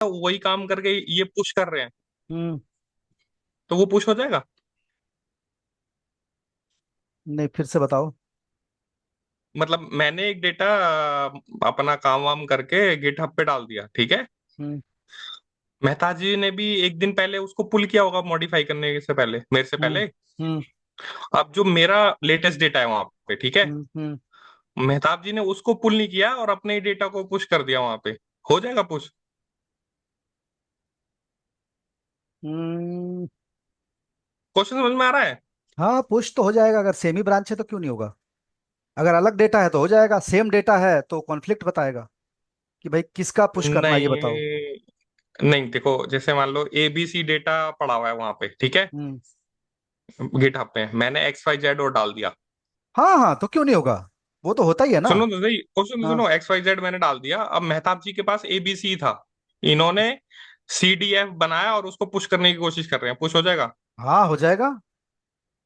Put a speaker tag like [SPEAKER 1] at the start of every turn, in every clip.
[SPEAKER 1] वही काम करके ये पुश कर रहे हैं,
[SPEAKER 2] हम्म।
[SPEAKER 1] तो वो पुश हो जाएगा।
[SPEAKER 2] नहीं, फिर से बताओ।
[SPEAKER 1] मतलब मैंने एक डेटा अपना काम वाम करके गिटहब पे डाल दिया, ठीक है।
[SPEAKER 2] हम्म।
[SPEAKER 1] मेहता जी ने भी एक दिन पहले उसको पुल किया होगा, मॉडिफाई करने से पहले, मेरे से
[SPEAKER 2] हम्म।
[SPEAKER 1] पहले।
[SPEAKER 2] हम्म।
[SPEAKER 1] अब जो मेरा लेटेस्ट डेटा है वहां पे, ठीक है,
[SPEAKER 2] हम्म।
[SPEAKER 1] मेहताब जी ने उसको पुल नहीं किया और अपने ही डेटा को पुश कर दिया वहां पे। हो जाएगा पुश?
[SPEAKER 2] हम्म।
[SPEAKER 1] क्वेश्चन समझ में आ रहा है?
[SPEAKER 2] हाँ, पुश तो हो जाएगा, अगर सेमी ब्रांच है तो क्यों नहीं होगा। अगर अलग डेटा है तो हो जाएगा, सेम डेटा है तो कॉन्फ्लिक्ट बताएगा कि भाई किसका पुश करना है, ये बताओ।
[SPEAKER 1] नहीं नहीं, देखो जैसे मान लो एबीसी डेटा पड़ा हुआ है वहां पे, ठीक है,
[SPEAKER 2] हम्म।
[SPEAKER 1] गिटहब पे मैंने एक्स वाई जेड और डाल दिया।
[SPEAKER 2] हाँ हाँ, तो क्यों नहीं होगा। वो तो होता ही है ना।
[SPEAKER 1] सुनो तो सही, क्वेश्चन
[SPEAKER 2] हाँ।
[SPEAKER 1] सुनो, एक्स वाई जेड मैंने डाल दिया, अब मेहताब जी के पास एबीसी था, इन्होंने सीडीएफ बनाया और उसको पुश करने की कोशिश कर रहे हैं, पुश हो जाएगा?
[SPEAKER 2] हाँ, हो जाएगा।
[SPEAKER 1] अब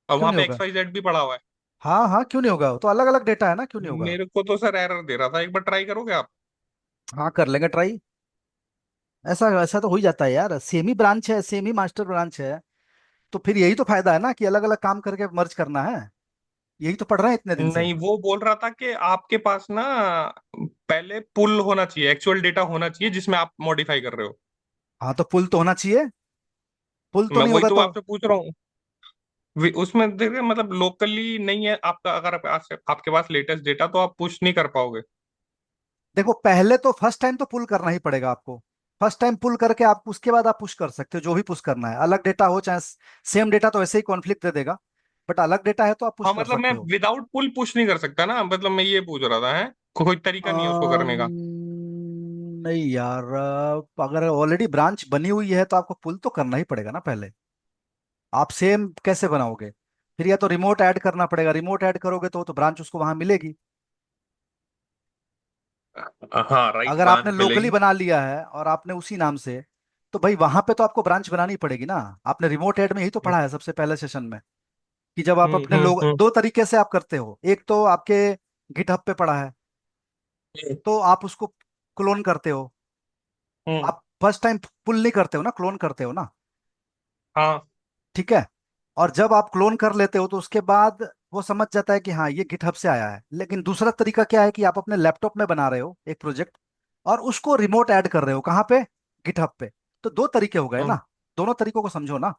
[SPEAKER 2] क्यों
[SPEAKER 1] वहां
[SPEAKER 2] नहीं
[SPEAKER 1] पे
[SPEAKER 2] होगा।
[SPEAKER 1] एक्स वाई जेड भी पड़ा हुआ है।
[SPEAKER 2] हाँ हाँ, क्यों नहीं होगा, वो तो अलग अलग डेटा है ना, क्यों नहीं होगा।
[SPEAKER 1] मेरे को तो सर एरर दे रहा था, एक बार ट्राई करोगे आप?
[SPEAKER 2] हाँ, कर लेंगे ट्राई। ऐसा ऐसा तो हो ही जाता है यार, सेमी ब्रांच है, सेमी मास्टर ब्रांच है। तो फिर यही तो फायदा है ना कि अलग अलग काम करके मर्ज करना है। यही तो पढ़ रहे हैं इतने दिन से।
[SPEAKER 1] नहीं, वो बोल रहा था कि आपके पास ना पहले पुल होना चाहिए, एक्चुअल डेटा होना चाहिए जिसमें आप मॉडिफाई कर रहे हो।
[SPEAKER 2] हाँ, तो पुल तो होना चाहिए। पुल तो
[SPEAKER 1] मैं
[SPEAKER 2] नहीं
[SPEAKER 1] वही
[SPEAKER 2] होगा
[SPEAKER 1] तो
[SPEAKER 2] तो।
[SPEAKER 1] आपसे पूछ रहा हूँ। उसमें देखिए मतलब लोकली नहीं है आपका, अगर आपके पास लेटेस्ट डेटा, तो आप पुश नहीं कर पाओगे।
[SPEAKER 2] देखो, पहले तो फर्स्ट टाइम तो पुल करना ही पड़ेगा आपको। फर्स्ट टाइम पुल करके आप उसके बाद आप पुश कर सकते हो जो भी पुश करना है, अलग डेटा हो चाहे सेम डेटा, तो ऐसे ही कॉन्फ्लिक्ट दे देगा। बट अलग डेटा है तो आप पुश
[SPEAKER 1] हाँ
[SPEAKER 2] कर
[SPEAKER 1] मतलब मैं
[SPEAKER 2] सकते हो।
[SPEAKER 1] विदाउट पुल पुश नहीं कर सकता ना, मतलब मैं ये पूछ रहा था, है कोई तरीका नहीं है उसको करने का?
[SPEAKER 2] नहीं यार, अगर ऑलरेडी ब्रांच बनी हुई है तो आपको पुल तो करना ही पड़ेगा ना पहले। आप सेम कैसे बनाओगे। फिर या तो रिमोट ऐड करना पड़ेगा, रिमोट ऐड करोगे तो ब्रांच उसको वहां मिलेगी।
[SPEAKER 1] हाँ राइट,
[SPEAKER 2] अगर
[SPEAKER 1] ब्रांच
[SPEAKER 2] आपने लोकली
[SPEAKER 1] मिलेगी।
[SPEAKER 2] बना लिया है और आपने उसी नाम से, तो भाई वहां पे तो आपको ब्रांच बनानी पड़ेगी ना। आपने रिमोट ऐड में यही तो पढ़ा है सबसे पहले सेशन में, कि जब आप अपने लोग
[SPEAKER 1] हम्म।
[SPEAKER 2] दो तरीके से आप करते हो, एक तो आपके गिटहब पे पड़ा है,
[SPEAKER 1] हम्म।
[SPEAKER 2] तो आप उसको क्लोन करते हो।
[SPEAKER 1] हम्म।
[SPEAKER 2] आप फर्स्ट टाइम पुल नहीं करते हो ना, क्लोन करते हो ना।
[SPEAKER 1] हाँ।
[SPEAKER 2] ठीक है। और जब आप क्लोन कर लेते हो तो उसके बाद वो समझ जाता है कि हाँ ये गिटहब से आया है। लेकिन दूसरा तरीका क्या है कि आप अपने लैपटॉप में बना रहे हो एक प्रोजेक्ट, और उसको रिमोट ऐड कर रहे हो कहाँ पे, गिटहब पे। तो दो तरीके हो गए
[SPEAKER 1] हम्म।
[SPEAKER 2] ना। दोनों तरीकों को समझो ना।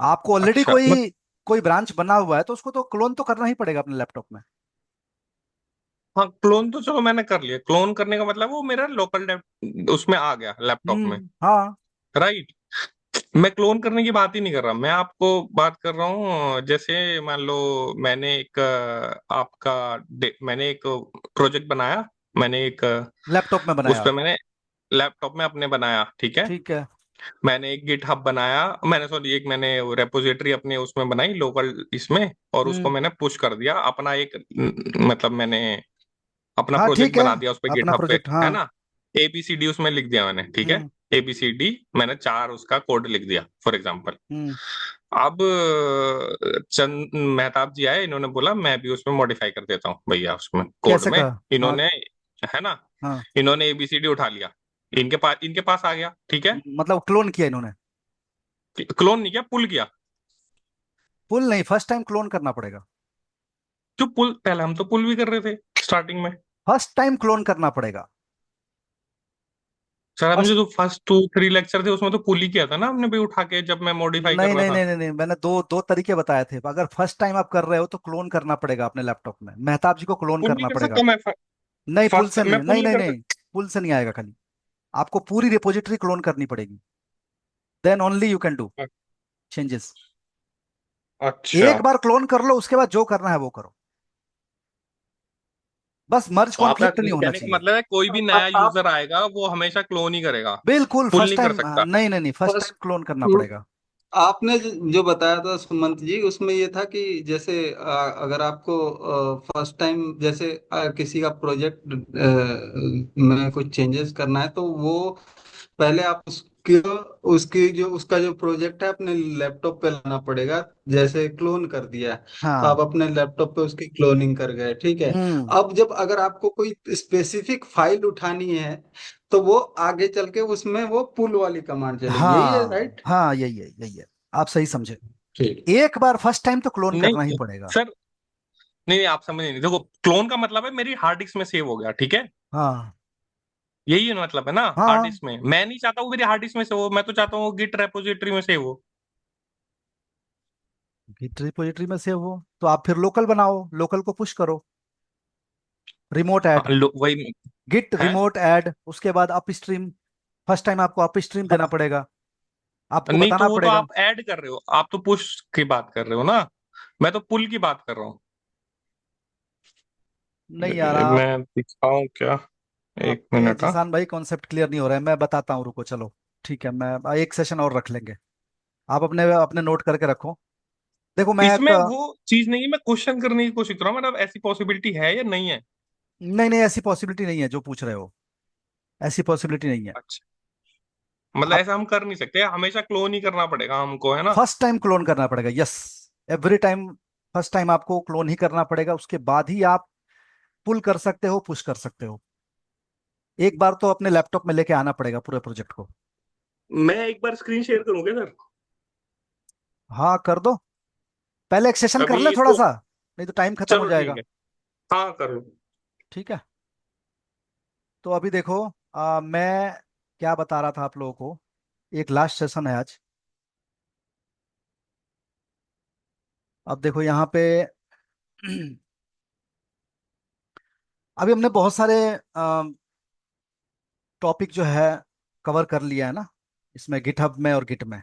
[SPEAKER 2] आपको ऑलरेडी
[SPEAKER 1] अच्छा
[SPEAKER 2] कोई कोई ब्रांच बना हुआ है तो उसको तो क्लोन तो करना ही पड़ेगा अपने लैपटॉप में।
[SPEAKER 1] हाँ क्लोन तो चलो मैंने कर लिया, क्लोन करने का मतलब वो मेरा लोकल उसमें आ गया लैपटॉप में,
[SPEAKER 2] हाँ।
[SPEAKER 1] राइट। मैं क्लोन करने की बात ही नहीं कर रहा, मैं आपको बात कर रहा हूँ जैसे मान लो मैंने एक मैंने एक प्रोजेक्ट बनाया, मैंने एक
[SPEAKER 2] लैपटॉप में
[SPEAKER 1] उस
[SPEAKER 2] बनाया।
[SPEAKER 1] पे मैंने लैपटॉप में अपने बनाया, ठीक है।
[SPEAKER 2] ठीक है।
[SPEAKER 1] मैंने एक गिट हब बनाया, मैंने सॉरी एक मैंने रेपोजिटरी अपने उसमें बनाई लोकल इसमें, और उसको
[SPEAKER 2] हम्म।
[SPEAKER 1] मैंने पुश कर दिया अपना एक मतलब मैंने अपना
[SPEAKER 2] हाँ,
[SPEAKER 1] प्रोजेक्ट
[SPEAKER 2] ठीक है।
[SPEAKER 1] बना दिया उस पे
[SPEAKER 2] अपना
[SPEAKER 1] गिटहब पे,
[SPEAKER 2] प्रोजेक्ट, हाँ।
[SPEAKER 1] है ना। एबीसीडी उसमें लिख दिया मैंने, ठीक है।
[SPEAKER 2] हम्म।
[SPEAKER 1] एबीसीडी मैंने चार उसका कोड लिख दिया फॉर एग्जांपल।
[SPEAKER 2] हम्म।
[SPEAKER 1] अब चंद मेहताब जी आए, इन्होंने बोला मैं भी उसमें मॉडिफाई कर देता हूँ भैया उसमें कोड
[SPEAKER 2] कैसे
[SPEAKER 1] में।
[SPEAKER 2] कहा। हाँ।
[SPEAKER 1] इन्होंने, है ना,
[SPEAKER 2] हाँ।
[SPEAKER 1] इन्होंने एबीसीडी उठा लिया, इनके पास आ गया, ठीक है।
[SPEAKER 2] मतलब क्लोन किया इन्होंने।
[SPEAKER 1] क्लोन नहीं किया, पुल किया।
[SPEAKER 2] पुल नहीं, फर्स्ट टाइम क्लोन करना पड़ेगा।
[SPEAKER 1] जो पुल पहले हम तो पुल भी कर रहे थे स्टार्टिंग में।
[SPEAKER 2] फर्स्ट टाइम क्लोन करना पड़ेगा।
[SPEAKER 1] सर हमने
[SPEAKER 2] फर्स्ट।
[SPEAKER 1] जो फर्स्ट 2 3 लेक्चर थे उसमें तो पुल ही किया था ना हमने भी उठा के, जब मैं मॉडिफाई कर
[SPEAKER 2] नहीं
[SPEAKER 1] रहा
[SPEAKER 2] नहीं
[SPEAKER 1] था।
[SPEAKER 2] नहीं नहीं नहीं, मैंने दो दो तरीके बताए थे। अगर फर्स्ट टाइम आप कर रहे हो तो क्लोन करना पड़ेगा अपने लैपटॉप में, मेहताब जी को क्लोन
[SPEAKER 1] पुल नहीं
[SPEAKER 2] करना
[SPEAKER 1] कर
[SPEAKER 2] पड़ेगा।
[SPEAKER 1] सकता मैं?
[SPEAKER 2] नहीं, पुल
[SPEAKER 1] फर्स्ट
[SPEAKER 2] से नहीं,
[SPEAKER 1] मैं पुल
[SPEAKER 2] नहीं
[SPEAKER 1] नहीं
[SPEAKER 2] नहीं
[SPEAKER 1] कर
[SPEAKER 2] नहीं।
[SPEAKER 1] सकता?
[SPEAKER 2] पुल से नहीं आएगा खाली। आपको पूरी रिपोजिटरी क्लोन करनी पड़ेगी, then only you can do changes.
[SPEAKER 1] अच्छा।
[SPEAKER 2] एक बार क्लोन कर लो, उसके बाद जो करना है वो करो। बस मर्ज
[SPEAKER 1] आपका
[SPEAKER 2] कॉन्फ्लिक्ट नहीं होना
[SPEAKER 1] कहने का
[SPEAKER 2] चाहिए।
[SPEAKER 1] मतलब है कोई भी नया
[SPEAKER 2] आप
[SPEAKER 1] यूजर आएगा वो हमेशा क्लोन ही करेगा,
[SPEAKER 2] बिल्कुल
[SPEAKER 1] पुल
[SPEAKER 2] फर्स्ट
[SPEAKER 1] नहीं कर
[SPEAKER 2] टाइम,
[SPEAKER 1] सकता?
[SPEAKER 2] नहीं नहीं नहीं, फर्स्ट टाइम
[SPEAKER 3] फर्स्ट
[SPEAKER 2] क्लोन करना पड़ेगा।
[SPEAKER 3] आपने जो बताया था सुमंत जी, उसमें ये था कि जैसे अगर आपको फर्स्ट टाइम जैसे किसी का प्रोजेक्ट में कुछ चेंजेस करना है तो वो पहले आप उसकी जो उसका जो प्रोजेक्ट है अपने लैपटॉप पे लाना पड़ेगा। जैसे क्लोन कर दिया तो
[SPEAKER 2] हाँ।
[SPEAKER 3] आप अपने लैपटॉप पे उसकी क्लोनिंग कर गए, ठीक है।
[SPEAKER 2] हम्म।
[SPEAKER 3] अब जब अगर आपको कोई स्पेसिफिक फाइल उठानी है तो वो आगे चल के उसमें वो पुल वाली कमांड चलेगी, यही है
[SPEAKER 2] हाँ
[SPEAKER 3] राइट?
[SPEAKER 2] हाँ, यही है, आप सही समझे।
[SPEAKER 3] ठीक।
[SPEAKER 2] एक बार फर्स्ट टाइम तो क्लोन करना ही
[SPEAKER 1] नहीं
[SPEAKER 2] पड़ेगा।
[SPEAKER 1] सर, नहीं नहीं, आप समझे नहीं। देखो, क्लोन का मतलब है मेरी हार्ड डिस्क में सेव हो गया, ठीक है।
[SPEAKER 2] हाँ
[SPEAKER 1] यही मतलब है ना, हार्ड
[SPEAKER 2] हाँ,
[SPEAKER 1] डिस्क में। मैं नहीं चाहता हूँ मेरी हार्ड डिस्क में सेव हो, मैं तो चाहता हूँ गिट रेपोजिटरी में सेव हो।
[SPEAKER 2] गिट रिपोजिटरी में सेव हो तो आप फिर लोकल बनाओ, लोकल को पुश करो, रिमोट
[SPEAKER 1] हाँ,
[SPEAKER 2] ऐड,
[SPEAKER 1] वही
[SPEAKER 2] गिट
[SPEAKER 1] है।
[SPEAKER 2] रिमोट ऐड, उसके बाद अप स्ट्रीम। फर्स्ट टाइम आपको अप स्ट्रीम देना पड़ेगा, आपको
[SPEAKER 1] नहीं तो
[SPEAKER 2] बताना
[SPEAKER 1] वो तो
[SPEAKER 2] पड़ेगा।
[SPEAKER 1] आप ऐड कर रहे हो, आप तो पुश की बात कर रहे हो ना। मैं तो पुल की बात कर रहा हूँ।
[SPEAKER 2] नहीं यार, आप
[SPEAKER 1] मैं दिखाऊं क्या? एक
[SPEAKER 2] आपके
[SPEAKER 1] मिनट, हाँ।
[SPEAKER 2] जिसान भाई कॉन्सेप्ट क्लियर नहीं हो रहा है, मैं बताता हूँ, रुको चलो। ठीक है, मैं एक सेशन और रख लेंगे, आप अपने अपने नोट करके रखो। देखो मैं एक,
[SPEAKER 1] इसमें वो चीज नहीं है, मैं क्वेश्चन करने की कोशिश कर रहा हूँ, मतलब ऐसी पॉसिबिलिटी है या नहीं है।
[SPEAKER 2] नहीं नहीं, ऐसी पॉसिबिलिटी नहीं है जो पूछ रहे हो, ऐसी पॉसिबिलिटी नहीं है।
[SPEAKER 1] अच्छा, मतलब
[SPEAKER 2] आप
[SPEAKER 1] ऐसा हम कर नहीं सकते, हमेशा क्लोन ही करना पड़ेगा हमको, है ना।
[SPEAKER 2] फर्स्ट टाइम क्लोन करना पड़ेगा, yes, every time. First time आपको क्लोन ही करना पड़ेगा, उसके बाद ही आप पुल कर सकते हो, पुश कर सकते हो। एक बार तो अपने लैपटॉप में लेके आना पड़ेगा पूरे प्रोजेक्ट को।
[SPEAKER 1] मैं एक बार स्क्रीन शेयर करूंगा सर।
[SPEAKER 2] हाँ कर दो, पहले एक सेशन कर
[SPEAKER 1] अभी
[SPEAKER 2] ले थोड़ा
[SPEAKER 1] इसको,
[SPEAKER 2] सा, नहीं तो टाइम खत्म हो
[SPEAKER 1] चलो ठीक
[SPEAKER 2] जाएगा।
[SPEAKER 1] है, हाँ कर लो।
[SPEAKER 2] ठीक है, तो अभी देखो, मैं क्या बता रहा था आप लोगों को, एक लास्ट सेशन है आज। अब देखो यहाँ पे अभी हमने बहुत सारे टॉपिक जो है कवर कर लिया है ना, इसमें गिटहब में और गिट में।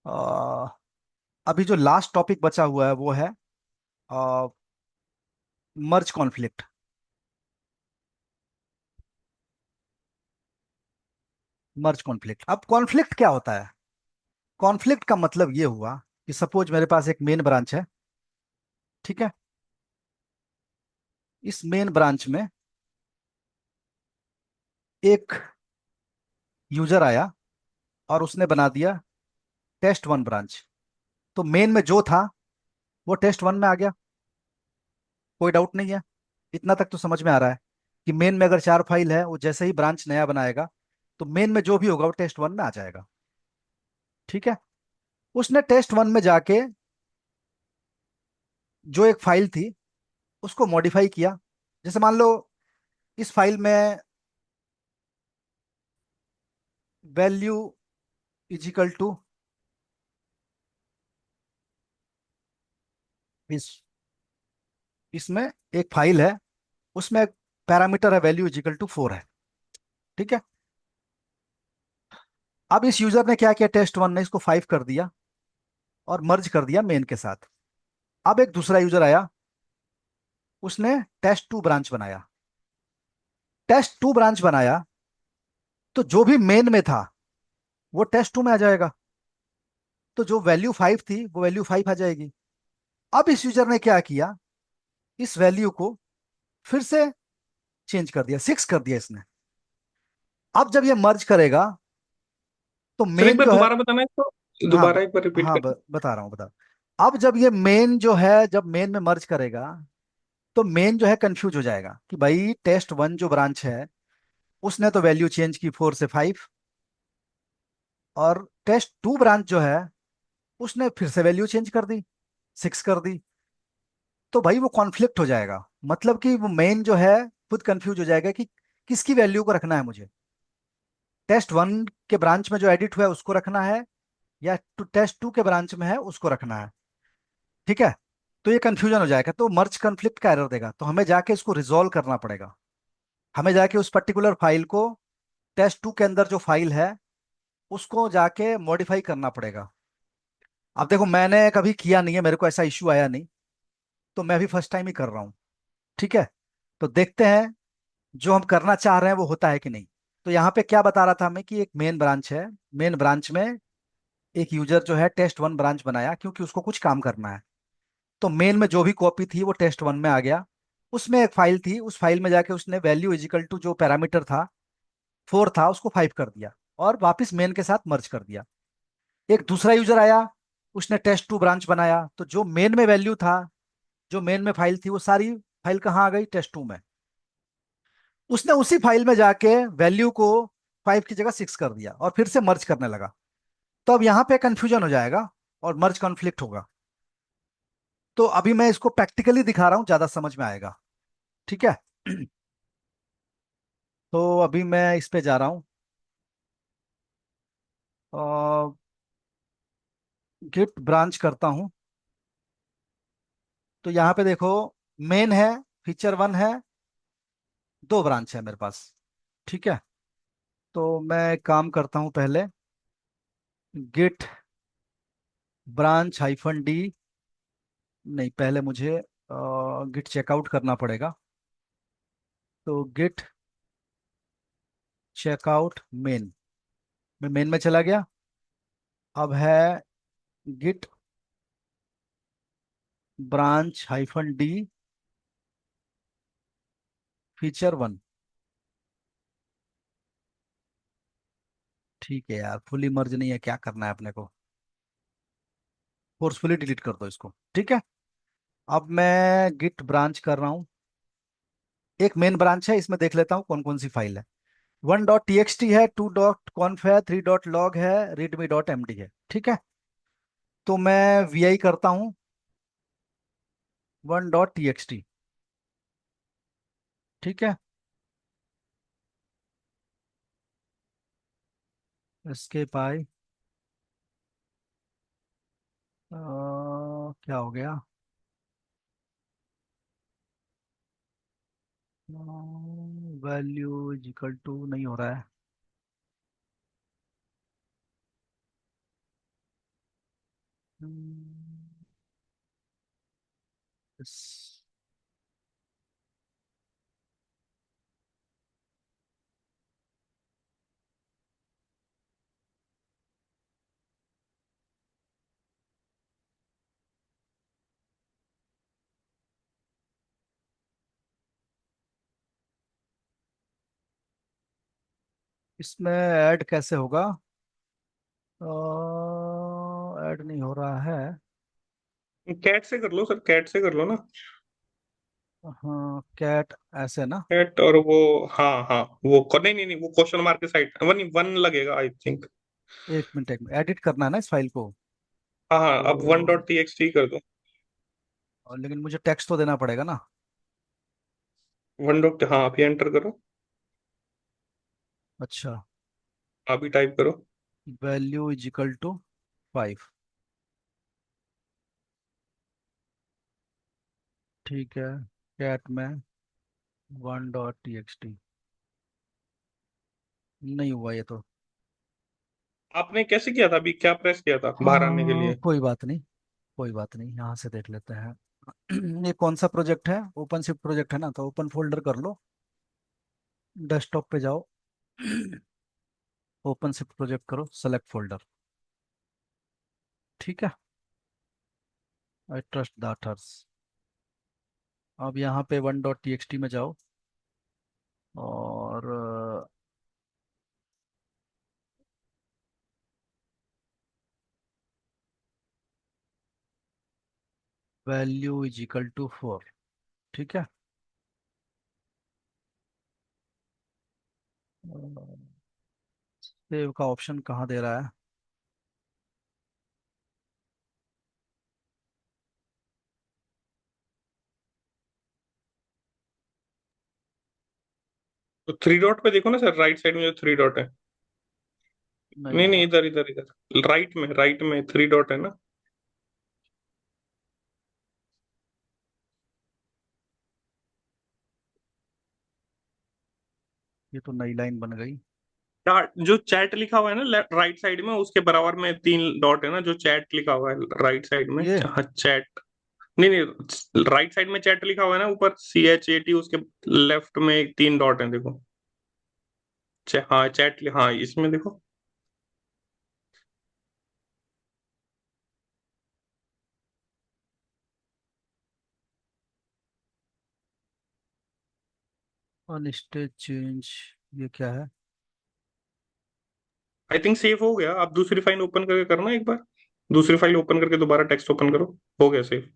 [SPEAKER 2] अ, अभी जो लास्ट टॉपिक बचा हुआ है वो है मर्ज कॉन्फ्लिक्ट। मर्ज कॉन्फ्लिक्ट, अब कॉन्फ्लिक्ट क्या होता है? कॉन्फ्लिक्ट का मतलब ये हुआ कि सपोज मेरे पास एक मेन ब्रांच है, ठीक है। इस मेन ब्रांच में एक यूजर आया और उसने बना दिया टेस्ट वन ब्रांच। तो मेन में जो था वो टेस्ट वन में आ गया, कोई डाउट नहीं है, इतना तक तो समझ में आ रहा है कि मेन में अगर 4 फाइल है, वो जैसे ही ब्रांच नया बनाएगा तो मेन में जो भी होगा वो टेस्ट वन में आ जाएगा। ठीक है, उसने टेस्ट वन में जाके जो एक फाइल थी उसको मॉडिफाई किया। जैसे मान लो इस फाइल में वैल्यू इजिकल टू, इस इसमें एक फाइल है, उसमें एक पैरामीटर है वैल्यू इजिकल टू 4 है, ठीक है। अब इस यूजर ने क्या किया, टेस्ट वन ने इसको 5 कर दिया और मर्ज कर दिया मेन के साथ। अब एक दूसरा यूजर आया, उसने टेस्ट टू ब्रांच बनाया। टेस्ट टू ब्रांच बनाया तो जो भी मेन में था वो टेस्ट टू में आ जाएगा, तो जो वैल्यू 5 थी वो वैल्यू 5 आ जाएगी। अब इस यूजर ने क्या किया, इस वैल्यू को फिर से चेंज कर दिया, 6 कर दिया इसने। अब जब ये मर्ज करेगा तो
[SPEAKER 1] सर एक
[SPEAKER 2] मेन
[SPEAKER 1] बार
[SPEAKER 2] जो है,
[SPEAKER 1] दोबारा बताना इसको,
[SPEAKER 2] हाँ
[SPEAKER 1] दोबारा एक बार रिपीट
[SPEAKER 2] हाँ,
[SPEAKER 1] कर।
[SPEAKER 2] बता रहा हूँ, बता। अब जब ये मेन जो है, जब मेन में मर्ज करेगा तो मेन जो है कंफ्यूज हो जाएगा कि भाई टेस्ट वन जो ब्रांच है उसने तो वैल्यू चेंज की 4 से 5, और टेस्ट टू ब्रांच जो है उसने फिर से वैल्यू चेंज कर दी, 6 कर दी। तो भाई वो कॉन्फ्लिक्ट हो जाएगा, मतलब कि वो मेन जो है खुद कंफ्यूज हो जाएगा कि किसकी वैल्यू को रखना है मुझे, टेस्ट वन के ब्रांच में जो एडिट हुआ है उसको रखना है या टेस्ट टू के ब्रांच में है उसको रखना है। ठीक है, तो ये कंफ्यूजन हो जाएगा, तो मर्ज कॉन्फ्लिक्ट का एरर देगा, तो हमें जाके इसको रिजॉल्व करना पड़ेगा। हमें जाके उस पर्टिकुलर फाइल को, टेस्ट टू के अंदर जो फाइल है उसको जाके मॉडिफाई करना पड़ेगा। अब देखो मैंने कभी किया नहीं है, मेरे को ऐसा इश्यू आया नहीं, तो मैं भी फर्स्ट टाइम ही कर रहा हूँ। ठीक है, तो देखते हैं जो हम करना चाह रहे हैं वो होता है कि नहीं। तो यहाँ पे क्या बता रहा था हमें कि एक मेन ब्रांच है, मेन ब्रांच में एक यूजर जो है टेस्ट वन ब्रांच बनाया क्योंकि उसको कुछ काम करना है। तो मेन में जो भी कॉपी थी वो टेस्ट वन में आ गया, उसमें एक फाइल थी, उस फाइल में जाके उसने वैल्यू इजिकल टू जो पैरामीटर था 4 था उसको 5 कर दिया और वापस मेन के साथ मर्ज कर दिया। एक दूसरा यूजर आया, उसने टेस्ट टू ब्रांच बनाया, तो जो मेन में वैल्यू था, जो मेन में फाइल थी वो सारी फाइल कहाँ आ गई, टेस्ट टू में। उसने उसी फाइल में जाके वैल्यू को 5 की जगह 6 कर दिया और फिर से मर्ज करने लगा। तो अब यहाँ पे कंफ्यूजन हो जाएगा और मर्ज कॉन्फ्लिक्ट होगा। तो अभी मैं इसको प्रैक्टिकली दिखा रहा हूँ, ज्यादा समझ में आएगा। ठीक है। तो अभी मैं इस पे जा रहा हूँ, गिट ब्रांच करता हूँ। तो यहाँ पे देखो, मेन है, फीचर वन है, दो ब्रांच है मेरे पास। ठीक है। तो मैं एक काम करता हूँ पहले, गिट ब्रांच हाइफन डी, नहीं पहले मुझे गिट चेकआउट करना पड़ेगा। तो गिट चेकआउट मेन, मैं मेन में चला गया। अब है git branch hyphen D feature one. ठीक है यार, फुली मर्ज नहीं है, क्या करना है अपने को, फोर्सफुली डिलीट कर दो इसको। ठीक है। अब मैं गिट ब्रांच कर रहा हूँ, एक मेन ब्रांच है, इसमें देख लेता हूँ कौन कौन सी फाइल है। 1.txt है, 2.conf है, 3.log है, readme.md है। ठीक है। तो मैं vi करता हूँ 1.txt। ठीक है। एस्केप आई, क्या हो गया, वैल्यू इज इक्वल टू नहीं हो रहा है। हम्म, इस- इसमें ऐड कैसे होगा, ऐड नहीं हो रहा है।
[SPEAKER 1] कैट से कर लो सर, कैट से कर लो ना।
[SPEAKER 2] हाँ कैट, ऐसे ना।
[SPEAKER 1] कैट और वो, हाँ हाँ, वो नहीं नहीं नहीं, वो क्वेश्चन मार्क के साइड वन वन लगेगा आई थिंक।
[SPEAKER 2] एक मिनट, एक मिनट, एडिट करना है ना इस फाइल को।
[SPEAKER 1] हाँ हाँ, अब वन
[SPEAKER 2] तो
[SPEAKER 1] डॉट टी एक्स टी कर दो।
[SPEAKER 2] लेकिन मुझे टेक्स्ट तो देना पड़ेगा ना।
[SPEAKER 1] वन डॉट, हाँ अभी एंटर करो।
[SPEAKER 2] अच्छा,
[SPEAKER 1] अभी टाइप करो।
[SPEAKER 2] Value is equal to 5। ठीक है। कैट में 1.txt, नहीं हुआ ये तो।
[SPEAKER 1] आपने कैसे किया था, अभी क्या प्रेस किया था बाहर आने के
[SPEAKER 2] हाँ
[SPEAKER 1] लिए?
[SPEAKER 2] कोई बात नहीं, कोई बात नहीं, यहाँ से देख लेते हैं। ये कौन सा प्रोजेक्ट है, ओपन शिफ्ट प्रोजेक्ट है ना, तो ओपन फोल्डर कर लो, डेस्कटॉप पे जाओ, ओपन शिफ्ट प्रोजेक्ट करो, सेलेक्ट फोल्डर। ठीक है। I trust the others. अब यहाँ पे 1.txt में जाओ और वैल्यू इज इक्वल टू 4। ठीक है। सेव का ऑप्शन कहाँ दे रहा है।
[SPEAKER 1] तो थ्री डॉट पे देखो ना सर, राइट साइड में जो थ्री डॉट है।
[SPEAKER 2] नहीं
[SPEAKER 1] नहीं नहीं,
[SPEAKER 2] यार,
[SPEAKER 1] इधर इधर इधर, राइट में थ्री डॉट है ना।
[SPEAKER 2] ये तो नई लाइन बन गई।
[SPEAKER 1] जो चैट लिखा हुआ है ना राइट साइड में, उसके बराबर में तीन डॉट है ना, जो चैट लिखा हुआ है राइट साइड में,
[SPEAKER 2] ये
[SPEAKER 1] हाँ चैट। नहीं नहीं, राइट साइड में चैट लिखा हुआ है ना ऊपर, CHAT, उसके लेफ्ट में एक तीन डॉट है देखो। हाँ चैट, हाँ इसमें देखो।
[SPEAKER 2] अनस्टेज चेंज, ये क्या है।
[SPEAKER 1] आई थिंक सेव हो गया। आप दूसरी फाइल ओपन करके करना एक बार, दूसरी फाइल ओपन करके दोबारा टेक्स्ट ओपन करो। हो गया सेव।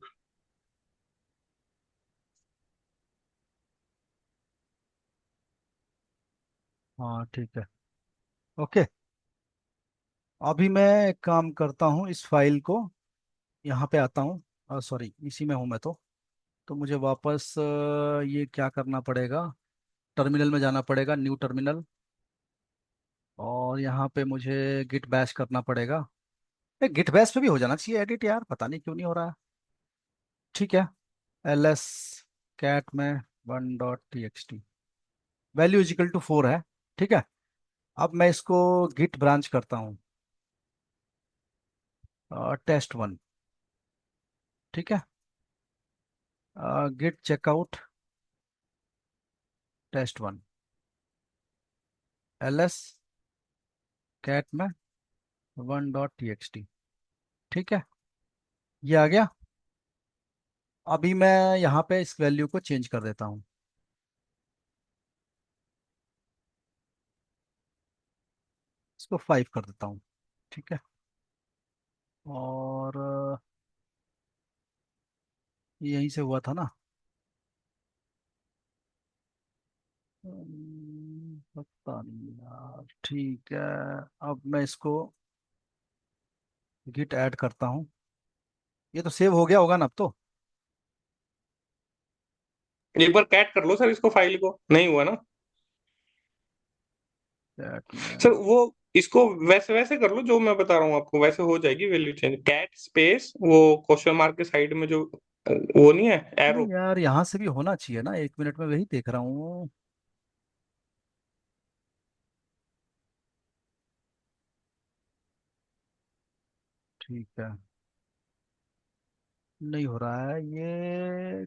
[SPEAKER 2] हाँ ठीक है। ओके। अभी मैं एक काम करता हूँ, इस फाइल को यहाँ पे आता हूँ, सॉरी इसी में हूँ मैं तो मुझे वापस ये क्या करना पड़ेगा, टर्मिनल में जाना पड़ेगा, न्यू टर्मिनल। और यहाँ पे मुझे गिट बैश करना पड़ेगा। गिट बैश पे भी हो जाना चाहिए एडिट यार, पता नहीं क्यों नहीं हो रहा है। ठीक है। ls कैट में 1.txt, वैल्यू इजिकल टू 4 है। ठीक है। अब मैं इसको गिट ब्रांच करता हूँ, test1। ठीक है। Git checkout test1, ls cat में 1.txt। ठीक है, ये आ गया। अभी मैं यहाँ पे इस वैल्यू को चेंज कर देता हूँ, इसको 5 कर देता हूँ। ठीक है। और यहीं से हुआ था ना। पता नहीं यार। ठीक है, अब मैं इसको गिट ऐड करता हूँ। ये तो सेव हो गया होगा ना अब तो।
[SPEAKER 1] एक बार कैट कर लो सर इसको, फाइल को, नहीं हुआ ना?
[SPEAKER 2] कैट
[SPEAKER 1] सर
[SPEAKER 2] में।
[SPEAKER 1] वो इसको वैसे वैसे कर लो जो मैं बता रहा हूँ आपको, वैसे हो जाएगी वैल्यू चेंज। कैट स्पेस वो क्वेश्चन मार्क के साइड में जो वो नहीं है
[SPEAKER 2] नहीं
[SPEAKER 1] एरो।
[SPEAKER 2] यार, यहाँ से भी होना चाहिए ना, 1 मिनट में वही देख रहा हूँ। ठीक है, नहीं हो रहा है ये।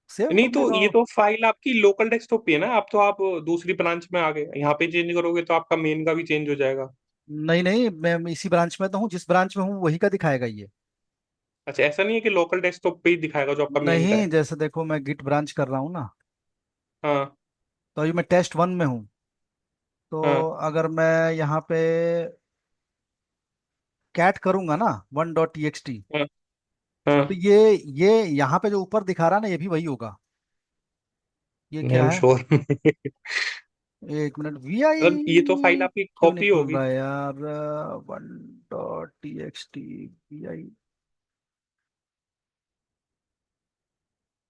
[SPEAKER 2] सेव
[SPEAKER 1] नहीं
[SPEAKER 2] करने
[SPEAKER 1] तो
[SPEAKER 2] का।
[SPEAKER 1] ये तो फाइल आपकी लोकल डेस्कटॉप पे है ना, आप तो आप दूसरी ब्रांच में आ गए, यहाँ पे चेंज करोगे तो आपका मेन का भी चेंज हो जाएगा।
[SPEAKER 2] नहीं नहीं, मैं इसी ब्रांच में तो हूँ, जिस ब्रांच में हूँ वही का दिखाएगा ये।
[SPEAKER 1] अच्छा, ऐसा नहीं है कि लोकल डेस्कटॉप पे ही दिखाएगा जो आपका मेन का
[SPEAKER 2] नहीं,
[SPEAKER 1] है?
[SPEAKER 2] जैसे देखो मैं गिट ब्रांच कर रहा हूँ ना,
[SPEAKER 1] हाँ।
[SPEAKER 2] तो अभी मैं test1 में हूँ। तो
[SPEAKER 1] हाँ।
[SPEAKER 2] अगर मैं यहाँ पे कैट करूंगा ना 1.txt,
[SPEAKER 1] हाँ।
[SPEAKER 2] तो
[SPEAKER 1] हाँ।
[SPEAKER 2] ये यहाँ पे जो ऊपर दिखा रहा है ना, ये भी वही होगा। ये
[SPEAKER 1] नहीं
[SPEAKER 2] क्या
[SPEAKER 1] हम
[SPEAKER 2] है?
[SPEAKER 1] श्योर
[SPEAKER 2] एक मिनट, वी आई
[SPEAKER 1] मतलब ये तो फाइल आपकी
[SPEAKER 2] क्यों नहीं
[SPEAKER 1] कॉपी
[SPEAKER 2] खुल
[SPEAKER 1] होगी।
[SPEAKER 2] रहा है यार? 1.txt, we I,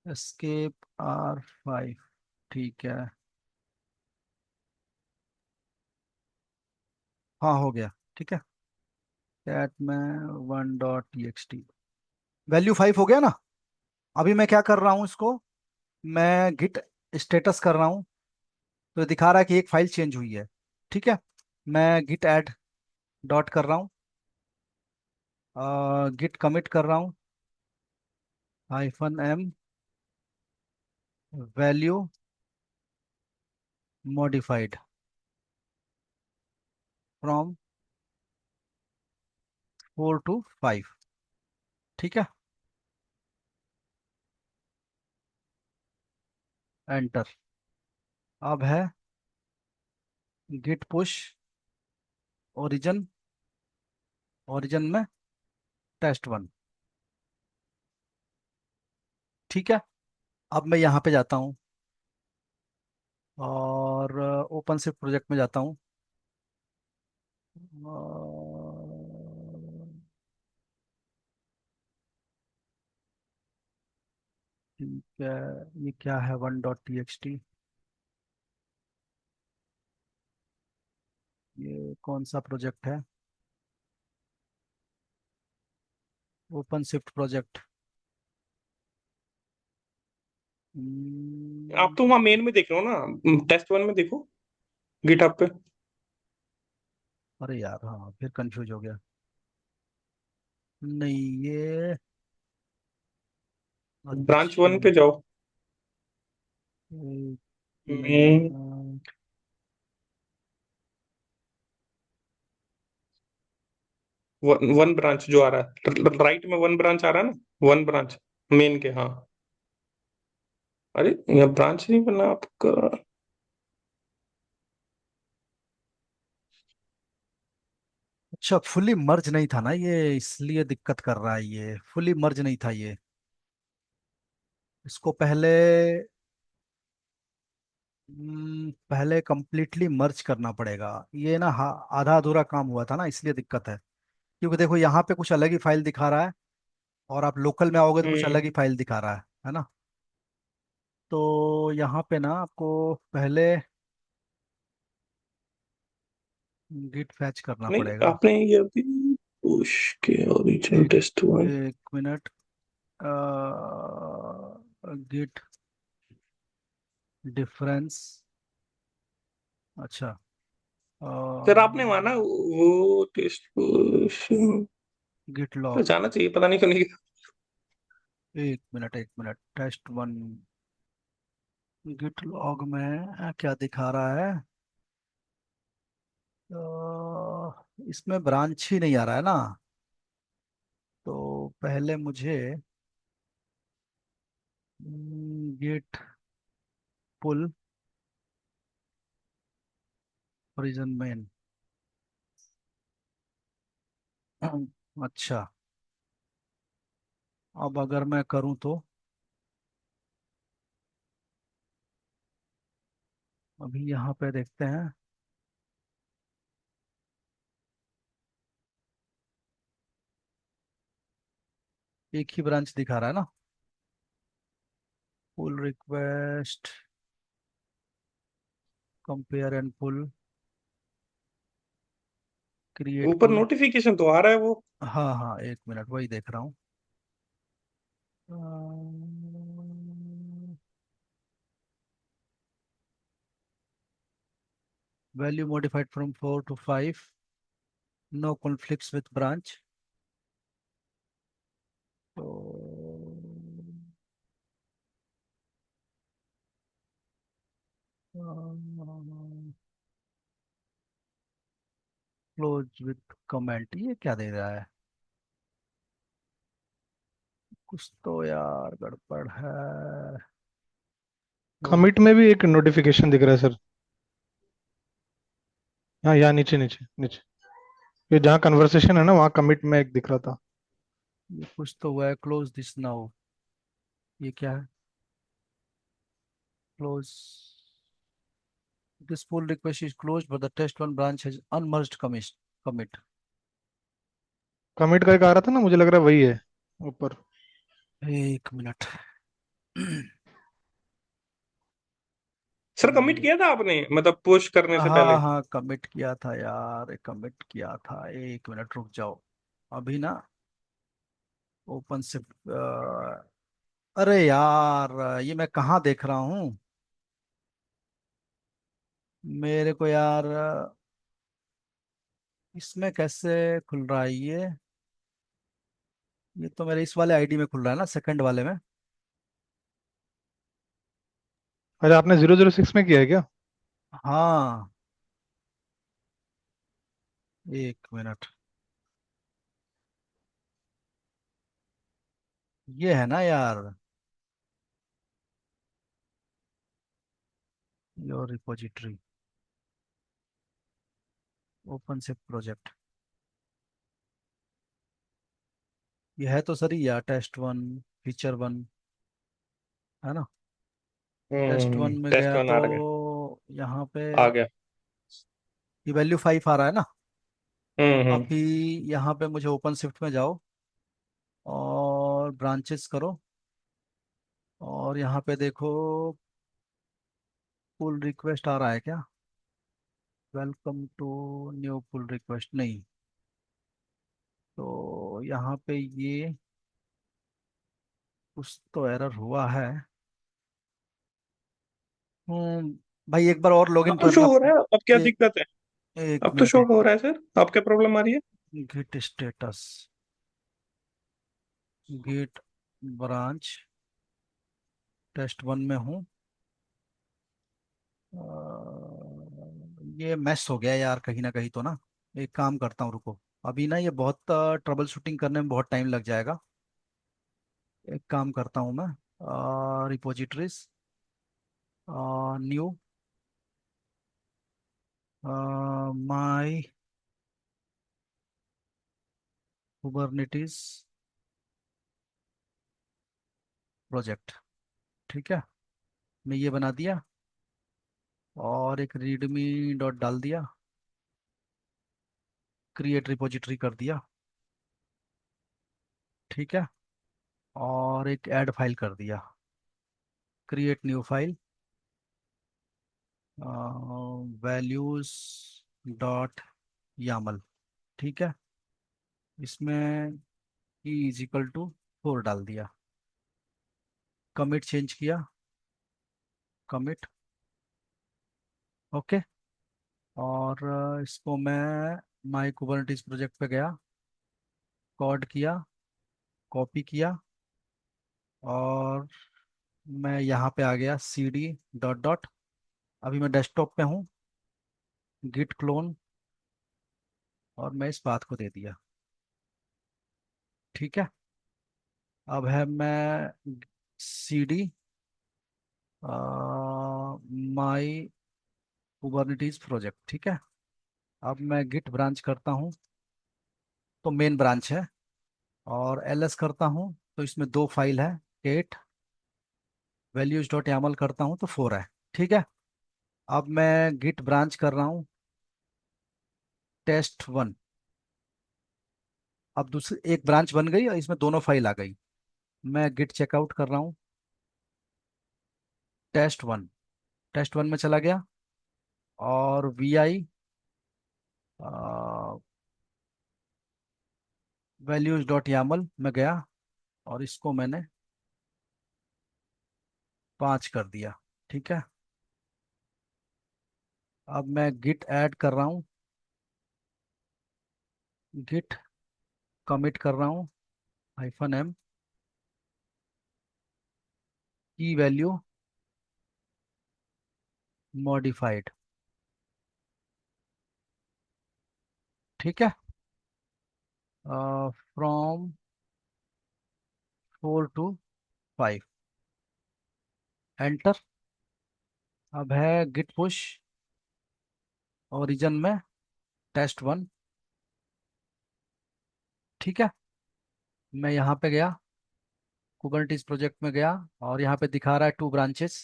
[SPEAKER 2] escape R5। ठीक है। हाँ हो गया। ठीक है। कैट में 1.txt, वैल्यू 5 हो गया ना। अभी मैं क्या कर रहा हूँ इसको, मैं गिट स्टेटस कर रहा हूँ, तो ये दिखा रहा है कि एक फाइल चेंज हुई है। ठीक है। मैं गिट ऐड डॉट कर रहा हूँ, गिट कमिट कर रहा हूँ, -m value modified from 4 to 5। ठीक है। एंटर। अब है गिट पुश ओरिजिन, ओरिजिन में test1। ठीक है। अब मैं यहाँ पे जाता हूँ और ओपन शिफ्ट प्रोजेक्ट में जाता हूँ। ठीक है, ये क्या है 1.txt, ये कौन सा प्रोजेक्ट है? Open shift project.
[SPEAKER 1] आप तो वहाँ मेन में देख रहे हो ना, टेस्ट 1 में देखो, गिटहब पे।
[SPEAKER 2] अरे यार हाँ, फिर कंफ्यूज हो गया। नहीं ये,
[SPEAKER 1] ब्रांच
[SPEAKER 2] अच्छा
[SPEAKER 1] 1 पे जाओ।
[SPEAKER 2] एक
[SPEAKER 1] मेन
[SPEAKER 2] मिनट।
[SPEAKER 1] वन ब्रांच जो आ रहा है राइट में, वन ब्रांच आ रहा है ना, वन ब्रांच मेन के। हाँ। अरे यहाँ ब्रांच नहीं बना आपका।
[SPEAKER 2] अच्छा, फुली मर्ज नहीं था ना ये, इसलिए दिक्कत कर रहा है। ये फुली मर्ज नहीं था ये। इसको पहले पहले कंप्लीटली मर्ज करना पड़ेगा। ये ना आधा अधूरा काम हुआ था ना, इसलिए दिक्कत है। क्योंकि देखो यहाँ पे कुछ अलग ही फाइल दिखा रहा है, और आप लोकल में आओगे तो कुछ
[SPEAKER 1] हम्म।
[SPEAKER 2] अलग ही फाइल दिखा रहा है ना। तो यहाँ पे ना आपको पहले गिट फैच करना
[SPEAKER 1] नहीं,
[SPEAKER 2] पड़ेगा।
[SPEAKER 1] आपने ये अभी पुश के ओरिजिनल
[SPEAKER 2] एक
[SPEAKER 1] टेस्ट हुआ है।
[SPEAKER 2] एक मिनट। Git difference. अच्छा।
[SPEAKER 1] सर आपने माना वो टेस्ट पुश
[SPEAKER 2] गिट
[SPEAKER 1] तो
[SPEAKER 2] लॉग।
[SPEAKER 1] जाना चाहिए, पता नहीं क्यों नहीं गया।
[SPEAKER 2] एक minute test one. Git log में क्या दिखा रहा है? इसमें ब्रांच ही नहीं आ रहा है ना। तो पहले मुझे गिट पुल ओरिजिन मेन। अच्छा। अब अगर मैं करूँ तो अभी यहाँ पे देखते हैं। एक ही ब्रांच दिखा रहा है ना। Pull request, compare and pull, create
[SPEAKER 1] ऊपर
[SPEAKER 2] पुल।
[SPEAKER 1] नोटिफिकेशन तो आ रहा है वो।
[SPEAKER 2] हाँ हाँ, एक मिनट वही देख रहा हूँ। Value modified from 4 to 5। No conflicts with branch. तो क्लोज विथ कमेंट, ये क्या दे रहा है? कुछ तो यार गड़बड़ है। क्लोज।
[SPEAKER 4] कमिट में भी एक नोटिफिकेशन दिख रहा है सर। हाँ, यहाँ नीचे नीचे नीचे, ये जहाँ कन्वर्सेशन है ना, वहाँ कमिट में एक दिख रहा था।
[SPEAKER 2] ये कुछ तो हुआ है, क्लोज दिस नाउ। ये क्या है? Close this pull request is close but the test one branch has unmerged commit.
[SPEAKER 4] Commit का एक आ रहा था ना, मुझे लग रहा है वही है ऊपर।
[SPEAKER 2] एक मिनट।
[SPEAKER 1] सर कमिट किया था आपने, मतलब पुश करने से पहले?
[SPEAKER 2] हाँ हाँ, कमिट किया था यार, कमिट किया था। एक मिनट रुक जाओ। अभी ना ओपन से अरे यार, ये मैं कहाँ देख रहा हूँ? मेरे को यार इसमें कैसे खुल रहा है ये? ये तो मेरे इस वाले आईडी में खुल रहा है ना, सेकंड वाले में।
[SPEAKER 4] अच्छा, आपने 006 में किया है क्या?
[SPEAKER 2] हाँ। एक मिनट। ये है ना यार, योर रिपोजिटरी, ओपन से प्रोजेक्ट। ये है तो सही यार, टेस्ट वन, फीचर वन, है ना। टेस्ट वन में
[SPEAKER 1] टेस्ट
[SPEAKER 2] गया
[SPEAKER 1] वन
[SPEAKER 2] तो
[SPEAKER 1] आ रहा है।
[SPEAKER 2] यहाँ पे
[SPEAKER 1] आ गया।
[SPEAKER 2] ये वैल्यू 5 आ रहा है ना।
[SPEAKER 1] हम्म।
[SPEAKER 2] अभी यहाँ पे मुझे ओपन शिफ्ट में जाओ और ब्रांचेस करो, और यहाँ पे देखो पुल रिक्वेस्ट आ रहा है क्या? Welcome to new pull request नहीं। तो यहाँ पे ये कुछ तो एरर हुआ है। भाई एक बार और लॉगिन
[SPEAKER 1] अब तो शो
[SPEAKER 2] करना।
[SPEAKER 1] हो रहा है, अब क्या
[SPEAKER 2] एक
[SPEAKER 1] दिक्कत है?
[SPEAKER 2] एक
[SPEAKER 1] अब तो
[SPEAKER 2] मिनट।
[SPEAKER 1] शो हो रहा है सर, अब क्या प्रॉब्लम आ रही है?
[SPEAKER 2] Git status, git branch, test one में हूँ। ये मैस हो गया यार कहीं ना कहीं तो ना। एक काम करता हूँ, रुको। अभी ना ये बहुत ट्रबल शूटिंग करने में बहुत टाइम लग जाएगा। एक काम करता हूँ मैं, रिपोजिटरीज, न्यू, माई कुबरनेटिस प्रोजेक्ट। ठीक है, मैं ये बना दिया। और एक रीडमी डॉट डाल दिया, क्रिएट रिपोजिटरी कर दिया, ठीक है। और एक ऐड फाइल कर दिया, create new file, values dot yaml, ठीक है। इसमें ई इज इक्वल टू 4 डाल दिया, कमिट चेंज किया, कमिट, ओके। और इसको मैं माई कुबरनेटिस प्रोजेक्ट पे गया, कोड किया, कॉपी किया, और मैं यहाँ पे आ गया, सी डी डॉट डॉट, अभी मैं डेस्कटॉप पे हूँ, गिट क्लोन, और मैं इस बात को दे दिया, ठीक है। अब है मैं सी डी माई कुबरनेटिस प्रोजेक्ट, ठीक है। अब मैं गिट ब्रांच करता हूँ तो मेन ब्रांच है, और एलएस करता हूँ तो इसमें दो फाइल है, 8, वैल्यूज डॉट यामल करता हूँ तो 4 है, ठीक है। अब मैं गिट ब्रांच कर रहा हूँ test1, अब दूसरी एक ब्रांच बन गई और इसमें दोनों फाइल आ गई। मैं गिट चेकआउट कर रहा हूँ टेस्ट 1, टेस्ट 1 में चला गया, और we I values dot Yamala में गया, और इसको मैंने 5 कर दिया, ठीक है। अब मैं गिट ऐड कर रहा हूँ, गिट कमिट कर रहा हूँ, -m की वैल्यू मॉडिफाइड, ठीक है। From 4 to 5, enter. अब है गिट पुश ओरिजिन में टेस्ट 1, ठीक है। मैं यहाँ पे गया, कुबरनेटिस प्रोजेक्ट में गया, और यहाँ पे दिखा रहा है 2 ब्रांचेस,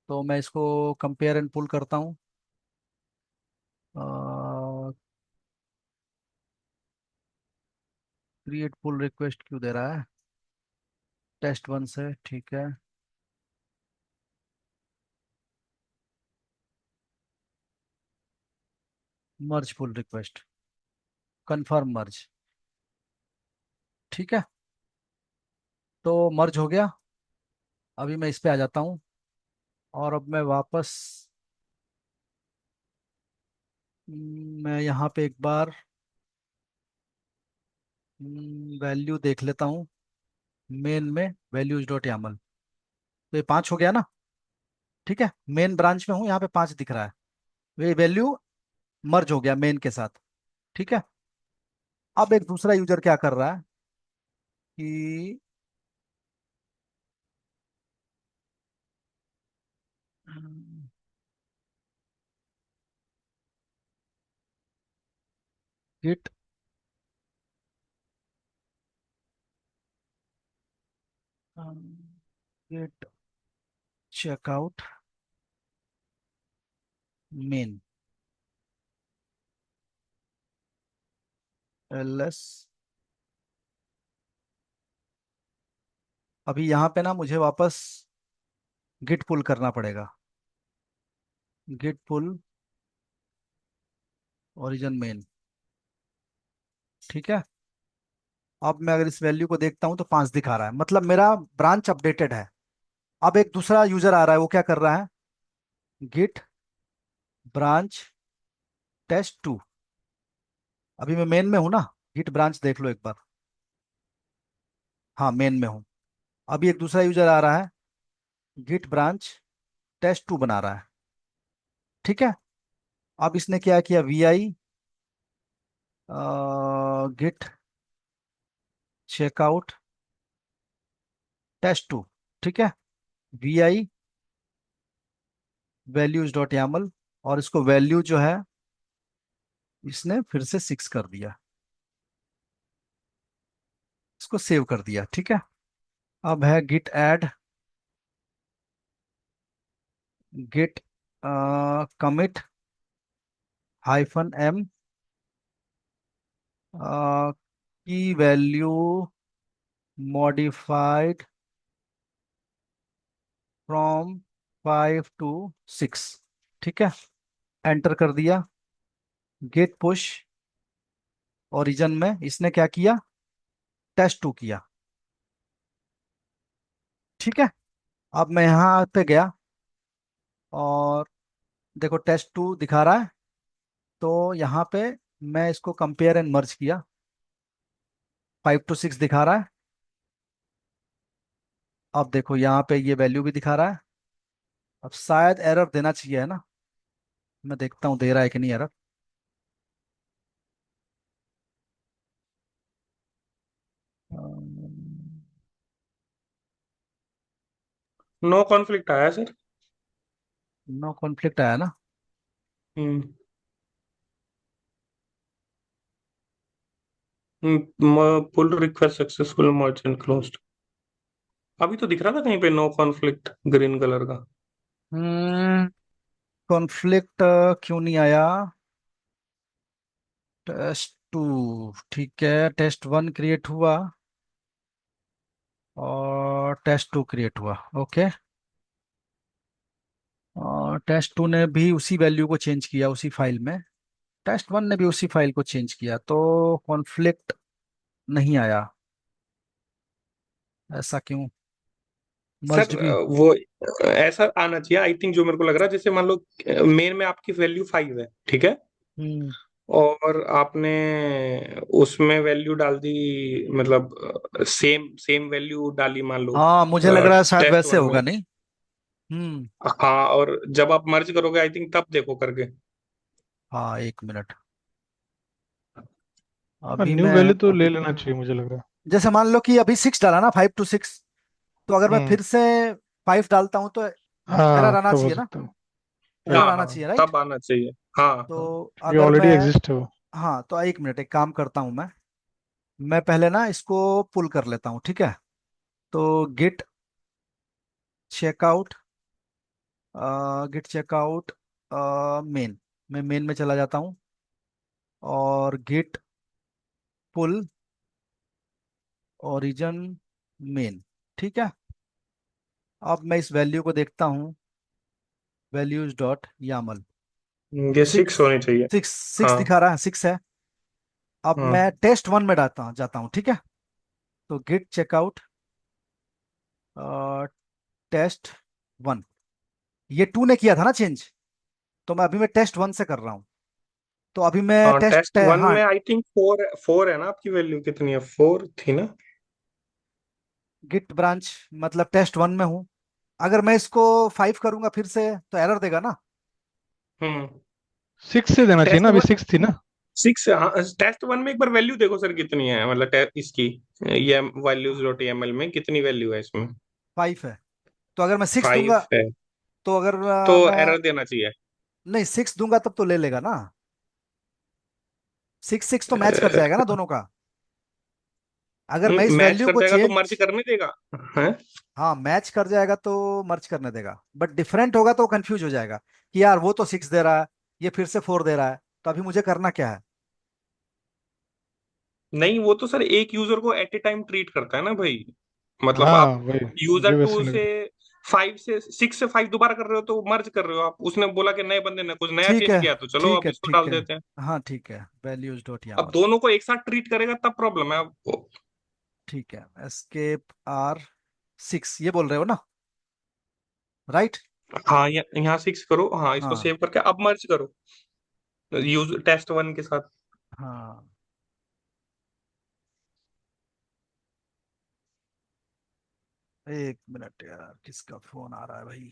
[SPEAKER 2] तो मैं इसको कंपेयर एंड पुल करता हूँ। क्रिएट पुल रिक्वेस्ट क्यों दे रहा है, टेस्ट 1 से, ठीक है। मर्ज पुल रिक्वेस्ट, कंफर्म मर्ज, ठीक है। तो मर्ज हो गया। अभी मैं इस पे आ जाता हूँ, और अब मैं वापस मैं यहाँ पे एक बार वैल्यू देख लेता हूँ, मेन में वैल्यूज डॉट यामल, तो ये 5 हो गया ना, ठीक है। मेन ब्रांच में हूँ, यहाँ पे 5 दिख रहा है, ये वैल्यू मर्ज हो गया मेन के साथ, ठीक है। अब एक दूसरा यूजर क्या कर रहा है कि git git checkout main LS, अभी यहाँ पे ना मुझे वापस गिट पुल करना पड़ेगा, गिट पुल ओरिजिन मेन, ठीक है। अब मैं अगर इस वैल्यू को देखता हूँ तो 5 दिखा रहा है, मतलब मेरा ब्रांच अपडेटेड है। अब एक दूसरा यूजर आ रहा है, वो क्या कर रहा है, गिट ब्रांच टेस्ट 2, अभी मैं मेन में हूं ना, गिट ब्रांच देख लो एक बार, हाँ मेन में हूँ। अभी एक दूसरा यूजर आ रहा है, गिट ब्रांच टेस्ट 2 बना रहा है, ठीक है। अब इसने क्या किया, V I git checkout test 2, ठीक है, V I values dot YAML, और इसको वैल्यू जो है इसने फिर से 6 कर दिया, इसको सेव कर दिया, ठीक है। अब है git add git commit -m की वैल्यू मॉडिफाइड फ्रॉम 5 to 6। ठीक है, एंटर कर दिया। गेट पुश ओरिजिन में इसने क्या किया, टेस्ट 2 किया। ठीक है, अब मैं यहाँ पे गया और देखो टेस्ट 2 दिखा रहा है, तो यहाँ पे मैं इसको कंपेयर एंड मर्ज किया, 5 to 6 दिखा रहा है। अब देखो यहाँ पे ये वैल्यू भी दिखा रहा है। अब शायद एरर देना चाहिए, है ना? मैं देखता हूँ दे रहा है कि नहीं एरर।
[SPEAKER 1] नो कॉन्फ्लिक्ट आया सर।
[SPEAKER 2] नो कॉन्फ्लिक्ट आया ना?
[SPEAKER 1] हम्म। Pull request successful merchant closed. अभी तो दिख रहा था कहीं पे नो कॉन्फ्लिक्ट ग्रीन कलर का।
[SPEAKER 2] हम्म कॉन्फ्लिक्ट क्यों नहीं आया? टेस्ट 2, ठीक है, टेस्ट 1 क्रिएट हुआ और टेस्ट 2 क्रिएट हुआ। ओके, और टेस्ट 2 ने भी उसी वैल्यू को चेंज किया उसी फाइल में, टेस्ट 1 ने भी उसी फाइल को चेंज किया, तो कॉन्फ्लिक्ट नहीं आया। ऐसा क्यों?
[SPEAKER 1] सर
[SPEAKER 2] मर्ज्ड भी।
[SPEAKER 1] वो ऐसा आना चाहिए आई थिंक, जो मेरे को लग रहा है, जैसे मान लो मेन में आपकी वैल्यू 5 है, ठीक है,
[SPEAKER 2] हम्म
[SPEAKER 1] और आपने उसमें वैल्यू डाल दी, मतलब सेम सेम वैल्यू डाली मान लो
[SPEAKER 2] हाँ, मुझे लग रहा है शायद
[SPEAKER 1] टेस्ट
[SPEAKER 2] वैसे
[SPEAKER 1] वन में।
[SPEAKER 2] होगा, नहीं? हम्म
[SPEAKER 1] हाँ, और जब आप मर्ज करोगे आई थिंक तब देखो करके।
[SPEAKER 2] हाँ, 1 मिनट।
[SPEAKER 4] हाँ,
[SPEAKER 2] अभी
[SPEAKER 4] न्यू
[SPEAKER 2] मैं,
[SPEAKER 4] वैल्यू तो ले लेना चाहिए मुझे लग रहा है।
[SPEAKER 2] जैसे मान लो कि अभी 6 डाला ना, 5 to 6, तो अगर मैं
[SPEAKER 4] हम्म।
[SPEAKER 2] फिर से 5 डालता हूँ तो एरर
[SPEAKER 4] हाँ,
[SPEAKER 2] आना
[SPEAKER 4] तब हो
[SPEAKER 2] चाहिए ना?
[SPEAKER 4] सकता है।
[SPEAKER 2] एरर
[SPEAKER 1] हाँ
[SPEAKER 2] राइट आना
[SPEAKER 1] हाँ,
[SPEAKER 2] चाहिए, राइट?
[SPEAKER 1] तब आना चाहिए। हाँ हाँ।
[SPEAKER 2] तो
[SPEAKER 4] क्योंकि
[SPEAKER 2] अगर
[SPEAKER 4] ऑलरेडी
[SPEAKER 2] मैं,
[SPEAKER 4] एग्जिस्ट है वो।
[SPEAKER 2] हाँ, तो 1 मिनट, एक काम करता हूँ मैं पहले ना इसको पुल कर लेता हूँ, ठीक है? तो चेकआउट गिट चेकआउट मेन, मैं मेन में चला जाता हूँ और गिट पुल ओरिजिन मेन। ठीक है, अब मैं इस वैल्यू को देखता हूँ, वैल्यूज डॉट यामल। तो
[SPEAKER 1] ये
[SPEAKER 2] सिक्स
[SPEAKER 1] 6 होनी चाहिए।
[SPEAKER 2] सिक्स सिक्स
[SPEAKER 1] हाँ
[SPEAKER 2] दिखा रहा है, 6 है। अब मैं
[SPEAKER 1] हाँ।
[SPEAKER 2] टेस्ट 1 में जाता हूँ, ठीक है? तो गिट चेकआउट टेस्ट 1, ये 2 ने किया था ना चेंज, तो मैं टेस्ट 1 से कर रहा हूँ। तो अभी मैं
[SPEAKER 1] हाँ,
[SPEAKER 2] टेस्ट,
[SPEAKER 1] टेस्ट वन
[SPEAKER 2] हाँ,
[SPEAKER 1] में आई थिंक 4 4 है ना, आपकी वैल्यू कितनी है, 4 थी ना।
[SPEAKER 2] गिट ब्रांच मतलब टेस्ट 1 में हूँ। अगर मैं इसको 5 करूंगा फिर से तो एरर देगा ना?
[SPEAKER 1] हम्म।
[SPEAKER 4] 6 से देना चाहिए
[SPEAKER 1] टेस्ट
[SPEAKER 4] ना, अभी
[SPEAKER 1] वन
[SPEAKER 4] 6 थी ना।
[SPEAKER 1] 6, हाँ। टेस्ट वन में एक बार वैल्यू देखो सर कितनी है, मतलब इसकी, ये वैल्यूज डॉट एमएल में कितनी वैल्यू है इसमें।
[SPEAKER 2] 5 है, तो अगर मैं 6
[SPEAKER 1] 5
[SPEAKER 2] दूंगा,
[SPEAKER 1] है
[SPEAKER 2] तो अगर
[SPEAKER 1] तो
[SPEAKER 2] मैं,
[SPEAKER 1] एरर देना चाहिए।
[SPEAKER 2] नहीं, 6 दूंगा तब तो ले लेगा ना? 6 6 तो मैच कर जाएगा ना दोनों का, अगर मैं इस
[SPEAKER 1] मैच
[SPEAKER 2] वैल्यू
[SPEAKER 1] कर
[SPEAKER 2] को
[SPEAKER 1] जाएगा तो मर्ज
[SPEAKER 2] चेंज।
[SPEAKER 1] करने देगा है।
[SPEAKER 2] हाँ, मैच कर जाएगा तो मर्ज करने देगा, बट डिफरेंट होगा तो कंफ्यूज हो जाएगा कि यार वो तो 6 दे रहा है, ये फिर से 4 दे रहा है, तो अभी मुझे करना क्या है?
[SPEAKER 1] नहीं, वो तो सर एक यूजर को एट ए टाइम ट्रीट करता है ना भाई। मतलब
[SPEAKER 4] हाँ,
[SPEAKER 1] आप
[SPEAKER 4] वही
[SPEAKER 1] यूजर
[SPEAKER 4] मुझे
[SPEAKER 1] टू
[SPEAKER 4] वैसे लग
[SPEAKER 1] से
[SPEAKER 4] रहा
[SPEAKER 1] 6 से 5 दोबारा कर रहे हो तो मर्ज कर रहे हो आप, उसने बोला कि नए बंदे ने कुछ नया
[SPEAKER 2] ठीक
[SPEAKER 1] चेंज
[SPEAKER 2] है,
[SPEAKER 1] किया तो चलो
[SPEAKER 2] ठीक
[SPEAKER 1] अब
[SPEAKER 2] है,
[SPEAKER 1] इसको
[SPEAKER 2] ठीक
[SPEAKER 1] डाल
[SPEAKER 2] है।
[SPEAKER 1] देते हैं।
[SPEAKER 2] हाँ, ठीक है, वैल्यूज डॉट
[SPEAKER 1] अब
[SPEAKER 2] यामल।
[SPEAKER 1] दोनों को एक साथ ट्रीट करेगा तब प्रॉब्लम है आपको।
[SPEAKER 2] ठीक है, escape R6 ये बोल रहे हो ना, राइट?
[SPEAKER 1] हाँ, यहाँ 6 करो, हाँ, इसको
[SPEAKER 2] हाँ
[SPEAKER 1] सेव करके अब मर्ज करो यूज टेस्ट वन के साथ।
[SPEAKER 2] हाँ, 1 मिनट यार, किसका फोन आ रहा है भाई?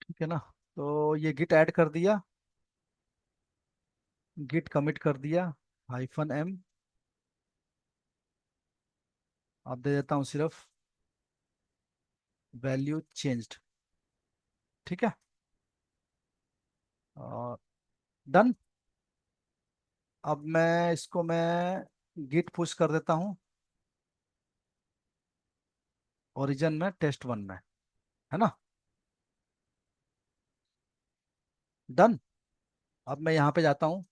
[SPEAKER 2] ठीक है ना? तो ये गिट ऐड कर दिया, गिट कमिट कर दिया, -m, अब दे देता हूँ सिर्फ वैल्यू चेंज्ड। ठीक है, और डन। अब मैं इसको मैं गिट पुश कर देता हूँ ओरिजिन में, टेस्ट वन में, है ना। डन। अब मैं यहाँ पे जाता हूँ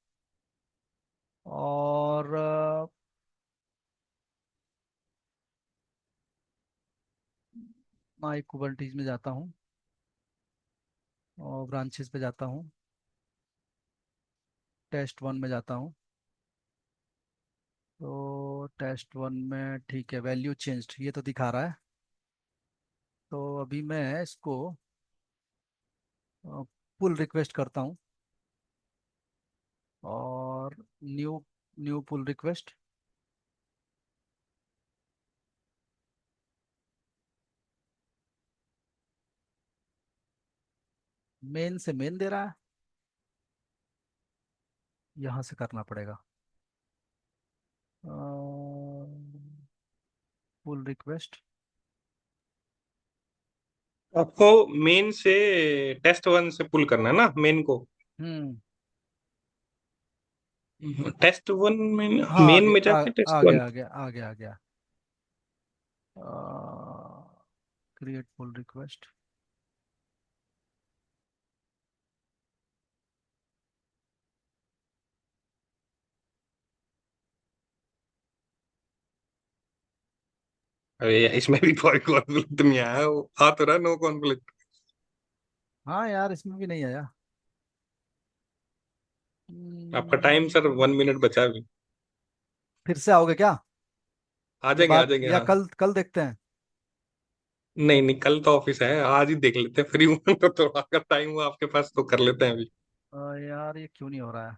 [SPEAKER 2] और माई कुबरनीज में जाता हूँ और ब्रांचेस पे जाता हूँ, टेस्ट वन में जाता हूँ। तो टेस्ट वन में ठीक है, वैल्यू चेंज्ड ये तो दिखा रहा है। तो अभी मैं इसको पुल रिक्वेस्ट करता हूँ और new new pull request. Main से मेन दे रहा है, यहाँ से करना पड़ेगा पुल रिक्वेस्ट।
[SPEAKER 1] आपको मेन से टेस्ट वन से पुल करना है ना मेन को।
[SPEAKER 2] हम्म।
[SPEAKER 1] टेस्ट वन में,
[SPEAKER 2] हाँ
[SPEAKER 1] मेन में जाके
[SPEAKER 2] आ
[SPEAKER 1] टेस्ट वन।
[SPEAKER 2] गया आ गया आ गया आ गया। Create pull request.
[SPEAKER 1] अरे यार, इसमें भी कोई कॉन्फ्लिक्ट नहीं आया, वो आ तो रहा नो कॉन्फ्लिक्ट।
[SPEAKER 2] हाँ यार, इसमें भी नहीं आया।
[SPEAKER 1] आपका टाइम सर 1 मिनट बचा है अभी।
[SPEAKER 2] फिर से आओगे क्या?
[SPEAKER 1] आ
[SPEAKER 2] ये
[SPEAKER 1] जाएंगे आ
[SPEAKER 2] बात
[SPEAKER 1] जाएंगे
[SPEAKER 2] या
[SPEAKER 1] हाँ।
[SPEAKER 2] कल कल देखते हैं।
[SPEAKER 1] नहीं नहीं, कल तो ऑफिस है, आज ही देख लेते हैं, फ्री हूँ तो थोड़ा अगर टाइम हुआ आपके पास तो कर लेते हैं अभी।
[SPEAKER 2] यार ये क्यों नहीं हो रहा है?